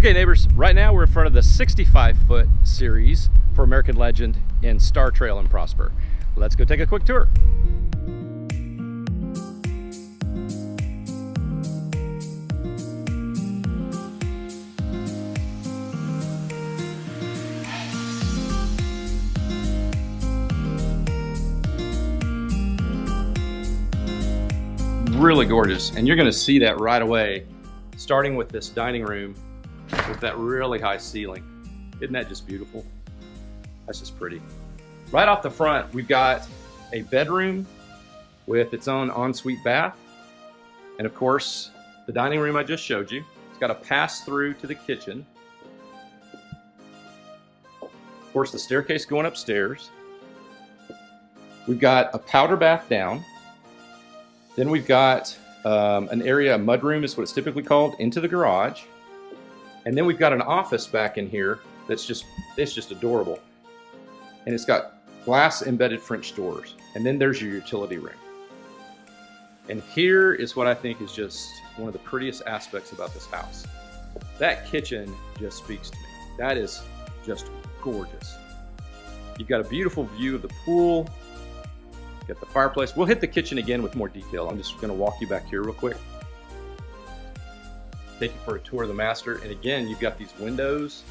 Okay, neighbors, right now we're in front of the 65-foot series for American Legend in Star Trail and Prosper. Let's go take a quick tour. Really gorgeous, and you're going to see that right away, starting with this dining room with that really high ceiling. Isn't that just beautiful? That's just pretty. Right off the front, we've got a bedroom with its own ensuite bath, and of course the dining room I just showed you. It's got a pass through to the kitchen. Of course, the staircase going upstairs. We've got a powder bath down. Then we've got an area, a mudroom is what it's typically called, into the garage. And then we've got an office back in here that's just adorable. And it's got glass embedded French doors. And then there's your utility room. And here is what I think is just one of the prettiest aspects about this house. That kitchen just speaks to me. That is just gorgeous. You've got a beautiful view of the pool. Got the fireplace. We'll hit the kitchen again with more detail. I'm just going to walk you back here real quick. Take you for a tour of the master. And again, you've got these windows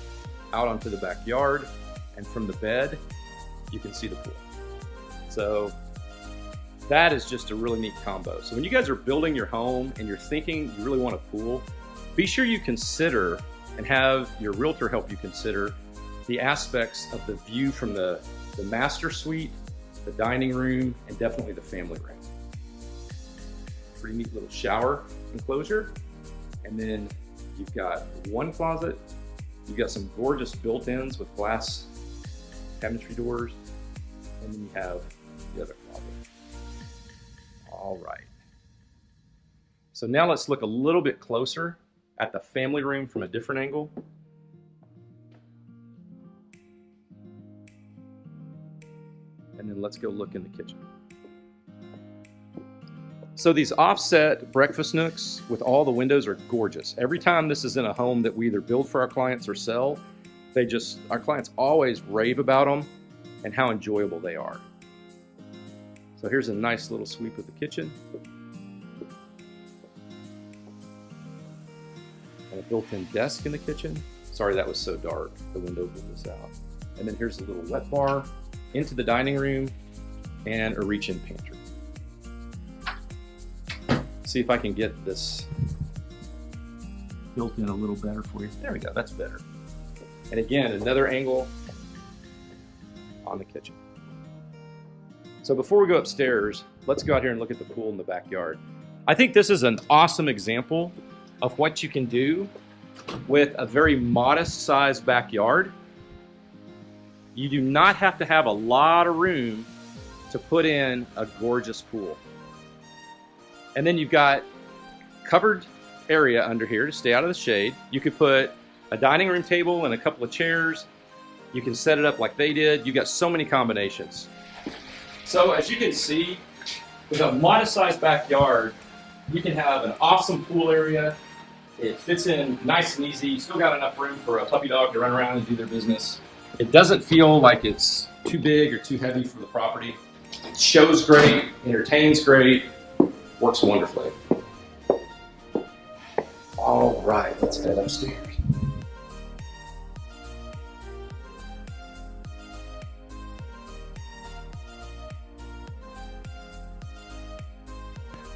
out onto the backyard. And from the bed, you can see the pool. So that is just a really neat combo. So when you guys are building your home and you're thinking you really want a pool, be sure you consider and have your realtor help you consider the aspects of the view from the master suite, the dining room, and definitely the family room. Pretty neat little shower enclosure. And then you've got one closet. You've got some gorgeous built-ins with glass cabinetry doors. And then you have the other closet. All right. So now let's look a little bit closer at the family room from a different angle. And then let's go look in the kitchen. So these offset breakfast nooks with all the windows are gorgeous. Every time this is in a home that we either build for our clients or sell, our clients always rave about them and how enjoyable they are. So here's a nice little sweep of the kitchen. And a built-in desk in the kitchen. Sorry that was so dark, the window blew this out. And then here's a little wet bar into the dining room and a reach-in pantry. See if I can get this built in a little better for you. There we go, that's better. And again, another angle on the kitchen. So before we go upstairs, let's go out here and look at the pool in the backyard. I think this is an awesome example of what you can do with a very modest sized backyard. You do not have to have a lot of room to put in a gorgeous pool. And then you've got covered area under here to stay out of the shade. You could put a dining room table and a couple of chairs. You can set it up like they did. You've got so many combinations. So as you can see, with a modest sized backyard, you can have an awesome pool area. It fits in nice and easy. You still got enough room for a puppy dog to run around and do their business. It doesn't feel like it's too big or too heavy for the property. It shows great, entertains great, works wonderfully. All right, let's head upstairs.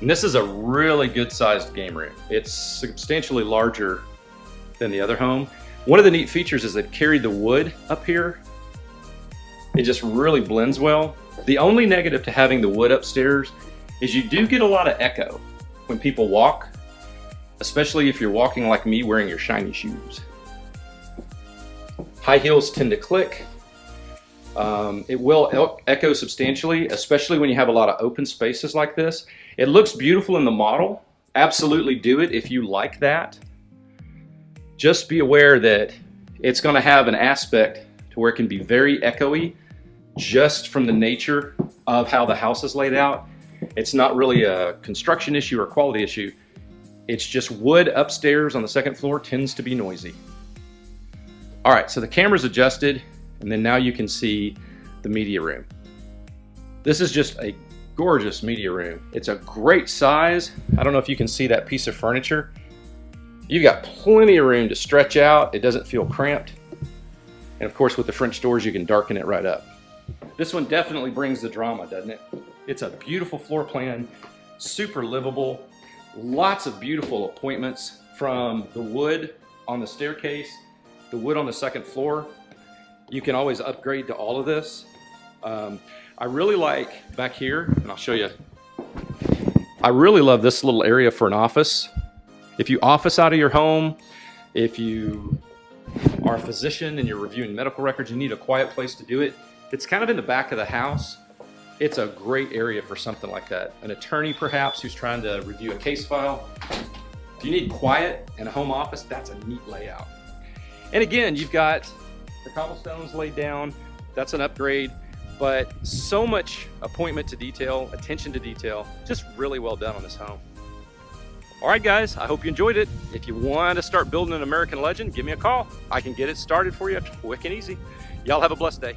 And this is a really good sized game room. It's substantially larger than the other home. One of the neat features is they've carried the wood up here. It just really blends well. The only negative to having the wood upstairs is you do get a lot of echo when people walk, especially if you're walking like me wearing your shiny shoes. High heels tend to click. It will echo substantially, especially when you have a lot of open spaces like this. It looks beautiful in the model. Absolutely do it if you like that. Just be aware that it's going to have an aspect to where it can be very echoey just from the nature of how the house is laid out. It's not really a construction issue or quality issue. It's just wood upstairs on the second floor tends to be noisy. All right, so the camera's adjusted, and then now you can see the media room. This is just a gorgeous media room. It's a great size. I don't know if you can see that piece of furniture. You've got plenty of room to stretch out. It doesn't feel cramped. And of course, with the French doors, you can darken it right up. This one definitely brings the drama, doesn't it? It's a beautiful floor plan, super livable, lots of beautiful appointments, from the wood on the staircase, the wood on the second floor. You can always upgrade to all of this. I really like back here, and I'll show you. I really love this little area for an office. If you office out of your home, if you are a physician and you're reviewing medical records, you need a quiet place to do it. It's kind of in the back of the house. It's a great area for something like that. An attorney, perhaps, who's trying to review a case file. If you need quiet in a home office, that's a neat layout. And again, you've got the cobblestones laid down. That's an upgrade, but so much appointment to detail, attention to detail, just really well done on this home. All right, guys, I hope you enjoyed it. If you want to start building an American legend, give me a call. I can get it started for you quick and easy. Y'all have a blessed day.